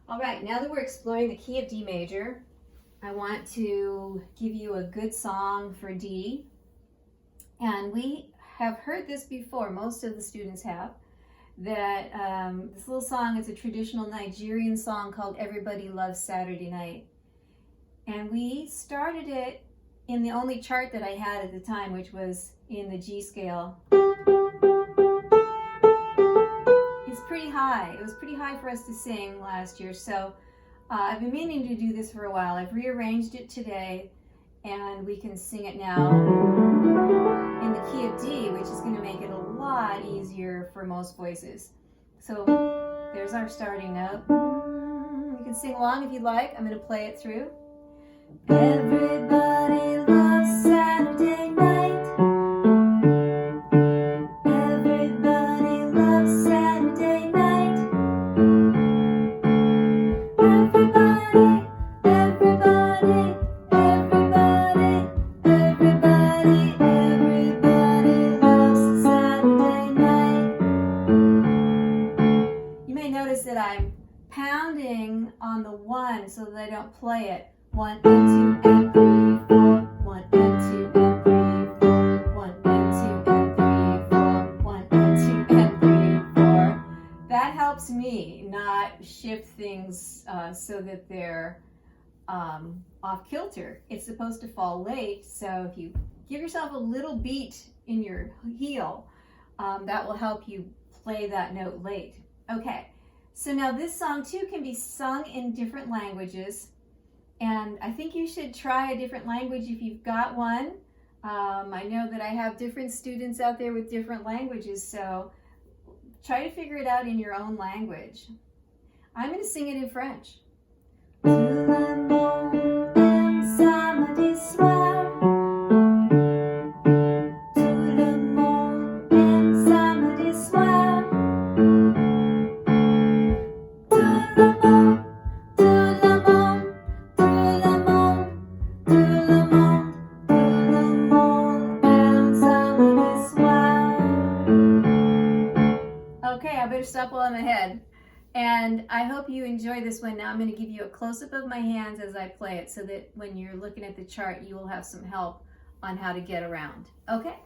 All right, now that we're exploring the key of D major, I want to give you a good song for D. And we have heard this before, most of the students have, that this little song is a traditional Nigerian song called Everybody Loves Saturday Night. And we started it in the only chart that I had at the time, which was in the G scale. It's pretty high. It was pretty high for us to sing last year, so I've been meaning to do this for a while. I've rearranged it today, and we can sing it now in the key of D, which is going to make it a lot easier for most voices. So there's our starting note. You can sing along if you'd like. I'm going to play it through. Everybody loves Saturday night. Everybody loves Saturday night. Everybody, everybody, everybody, everybody, everybody loves Saturday night. You may notice that I'm pounding on the one so that I don't play it. 1 and 2 and 3, 4. 1 and 2 and 3, 4. 1 and 2 and 3, 4. 1 and 2 and 3, 4. That helps me not shift things so that they're off kilter. It's supposed to fall late, so if you give yourself a little beat in your heel, that will help you play that note late. Okay, so now this song too can be sung in different languages. And I think you should try a different language if you've got one. I know that I have different students out there with different languages, so try to figure it out in your own language. I'm going to sing it in French. Tout le monde aime samedi soir. Tout le monde aime samedi soir. Tout le monde, tout le monde. Okay, I better stop while I'm ahead. And I hope you enjoy this one. Now I'm going to give you a close-up of my hands as I play it so that when you're looking at the chart, you will have some help on how to get around. Okay?